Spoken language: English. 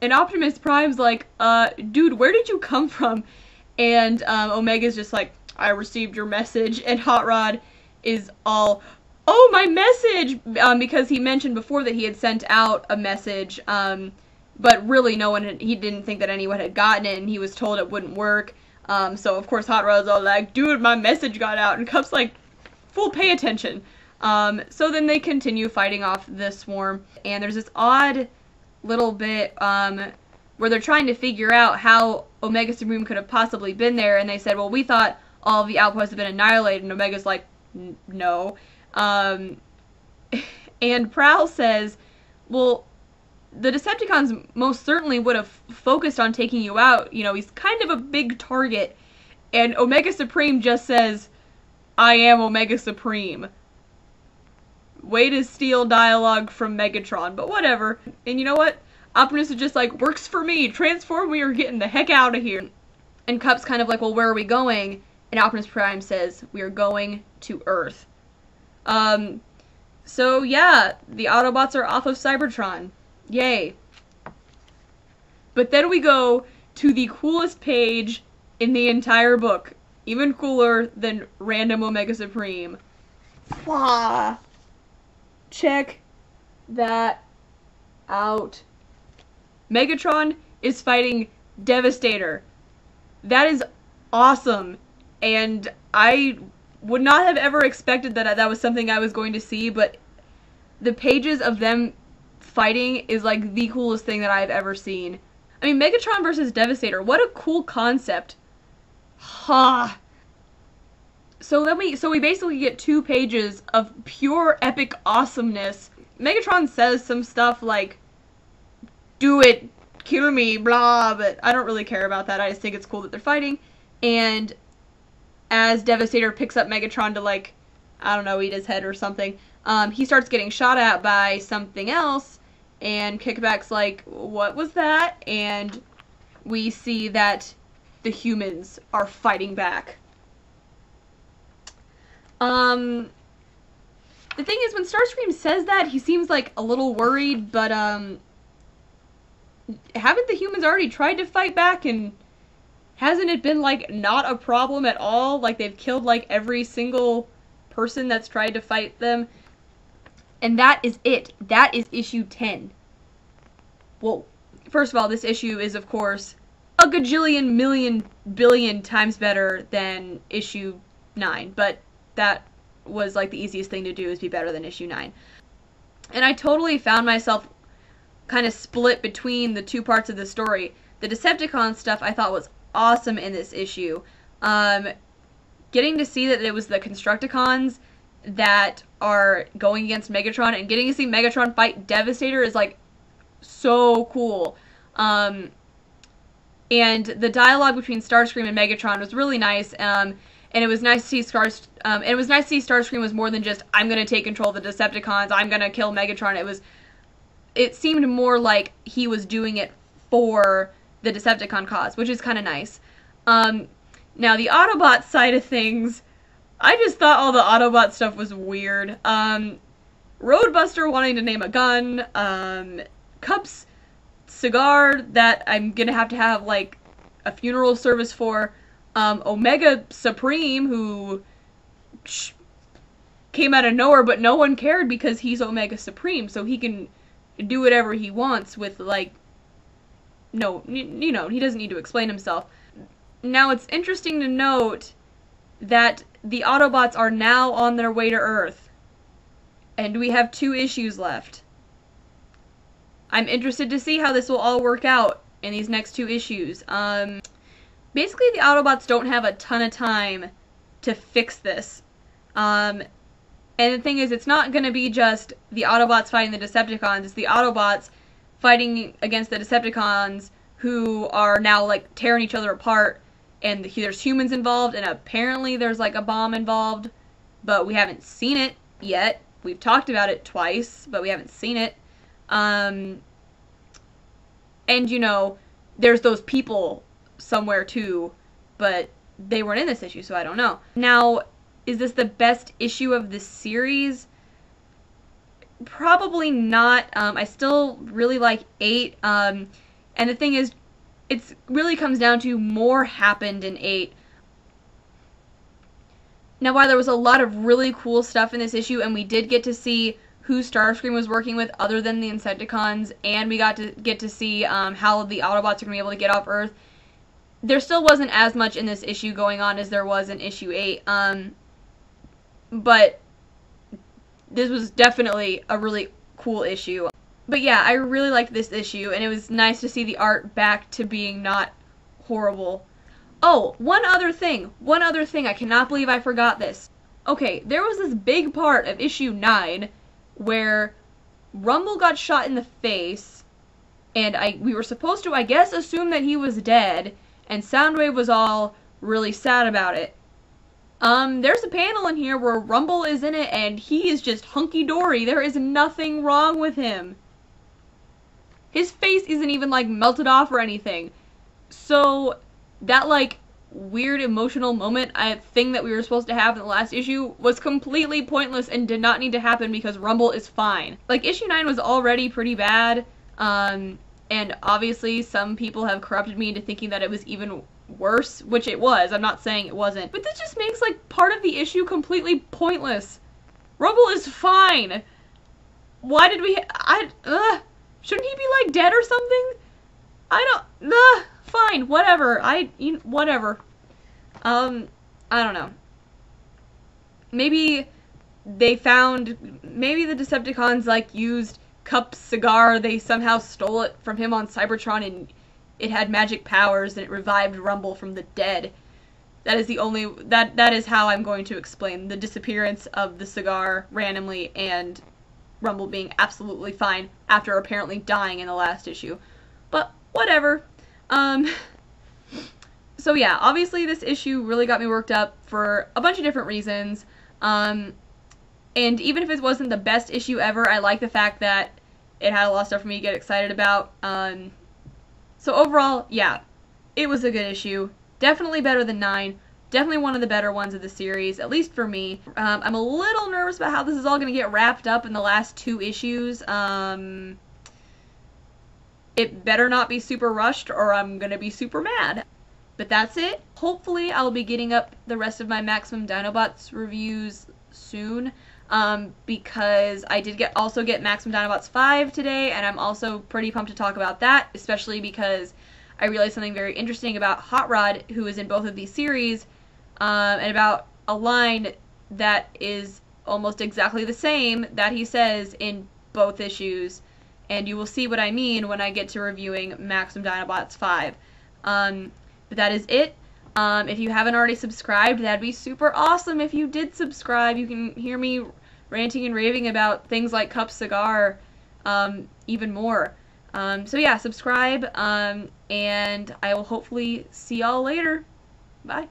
And Optimus Prime's like, dude, where did you come from? And Omega's just like, I received your message. And Hot Rod is all, oh, my message! Because he mentioned before that he had sent out a message, but really he didn't think that anyone had gotten it, and he was told it wouldn't work. So of course Hot Rod's all like, dude, my message got out, and Cup's like, full pay attention. So then they continue fighting off the swarm, and there's this odd little bit, where they're trying to figure out how Omega Supreme could have possibly been there, and they said, well, we thought all of the outposts had been annihilated, and Omega's like, no. And Prowl says, well, the Decepticons most certainly would have focused on taking you out. You know, he's kind of a big target. And Omega Supreme just says, I am Omega Supreme. Way to steal dialogue from Megatron, but whatever. And you know what? Optimus is just like, works for me. Transform, we are getting the heck out of here. And Cup's kind of like, well, where are we going? And Optimus Prime says, we are going to Earth. So yeah, the Autobots are off of Cybertron. Yay. But then we go to the coolest page in the entire book. Even cooler than Random Omega Supreme. Wow. Check that out. Megatron is fighting Devastator. That is awesome. And I would not have ever expected that that was something I was going to see, but the pages of them fighting is like the coolest thing that I've ever seen. I mean, Megatron versus Devastator, what a cool concept. Ha. So we basically get 2 pages of pure epic awesomeness. Megatron says some stuff like, do it, kill me, blah, but I don't really care about that. I just think it's cool that they're fighting. And as Devastator picks up Megatron to, like, I don't know, eat his head or something, he starts getting shot at by something else, and Kickback's like, what was that? And we see that the humans are fighting back. The thing is, when Starscream says that, he seems like a little worried, but, haven't the humans already tried to fight back, and hasn't it been, like, not a problem at all? Like, they've killed, like, every single person that's tried to fight them. And that is it. That is issue 10. Well, first of all, this issue is, of course, a gajillion million billion times better than issue 9, but that was, like, the easiest thing to do, is be better than issue 9. And I totally found myself kind of split between the 2 parts of the story. The Decepticon stuff I thought was awesome in this issue. Getting to see that it was the Constructicons that are going against Megatron, and getting to see Megatron fight Devastator is, like, so cool. And the dialogue between Starscream and Megatron was really nice. And it was nice to see Starscream was more than just, I'm gonna take control of the Decepticons, I'm gonna kill Megatron. It seemed more like he was doing it for the Decepticon cause, which is kind of nice. Now, the Autobot side of things, I just thought all the Autobot stuff was weird. Roadbuster wanting to name a gun, Cup's cigar that I'm gonna have to have, like, a funeral service for, Omega Supreme, who came out of nowhere, but no one cared because he's Omega Supreme, so he can do whatever he wants with, like, no, you know, he doesn't need to explain himself. Now, it's interesting to note that the Autobots are now on their way to Earth, and we have 2 issues left. I'm interested to see how this will all work out in these next 2 issues. Basically, the Autobots don't have a ton of time to fix this. And the thing is, it's not going to be just the Autobots fighting the Decepticons, it's the Autobots fighting against the Decepticons who are now, like, tearing each other apart, and there's humans involved, and apparently there's, like, a bomb involved, but we haven't seen it yet. We've talked about it twice, but we haven't seen it. And, you know, there's those people somewhere too, but they weren't in this issue, so I don't know. Now, is this the best issue of the series? Probably not. I still really like 8. And the thing is, it really comes down to more happened in 8. Now, while there was a lot of really cool stuff in this issue, and we did get to see who Starscream was working with other than the Insecticons, and we got to get to see how the Autobots are going to be able to get off Earth, there still wasn't as much in this issue going on as there was in issue 8. But this was definitely a really cool issue. But yeah, I really liked this issue, and it was nice to see the art back to being not horrible. Oh, one other thing, I cannot believe I forgot this. Okay, there was this big part of issue 9 where Rumble got shot in the face, and we were supposed to, I guess, assume that he was dead, and Soundwave was all really sad about it. There's a panel in here where Rumble is in it, and he is just hunky-dory. There is nothing wrong with him. His face isn't even, like, melted off or anything. So, that, like, weird emotional moment thing that we were supposed to have in the last issue was completely pointless and did not need to happen because Rumble is fine. Like, issue 9 was already pretty bad, and obviously some people have corrupted me into thinking that it was even worse, which it was. I'm not saying it wasn't. But this just makes, like, part of the issue completely pointless. Rumble is fine. Why did we... shouldn't he be, like, dead or something? Fine, whatever. Whatever. I don't know. Maybe the Decepticons, like, used Cup's cigar, they somehow stole it from him on Cybertron, and it had magic powers, and it revived Rumble from the dead. That is the only... That is how I'm going to explain the disappearance of the cigar randomly, and Rumble being absolutely fine after apparently dying in the last issue. But, whatever. So yeah, obviously this issue really got me worked up for a bunch of different reasons. And even if it wasn't the best issue ever, I like the fact that it had a lot of stuff for me to get excited about. So overall, yeah, it was a good issue. Definitely better than 9. Definitely one of the better ones of the series, at least for me. I'm a little nervous about how this is all going to get wrapped up in the last 2 issues. It better not be super rushed or I'm going to be super mad. But that's it. Hopefully I'll be getting up the rest of my Maximum Dinobots reviews soon. Because I did also get Maximum Dinobots 5 today, and I'm also pretty pumped to talk about that, especially because I realized something very interesting about Hot Rod, who is in both of these series, and about a line that is almost exactly the same that he says in both issues, and you will see what I mean when I get to reviewing Maximum Dinobots 5. But that is it. If you haven't already subscribed, that'd be super awesome if you did subscribe. You can hear me ranting and raving about things like Cup's cigar even more. So yeah, subscribe, and I will hopefully see y'all later. Bye.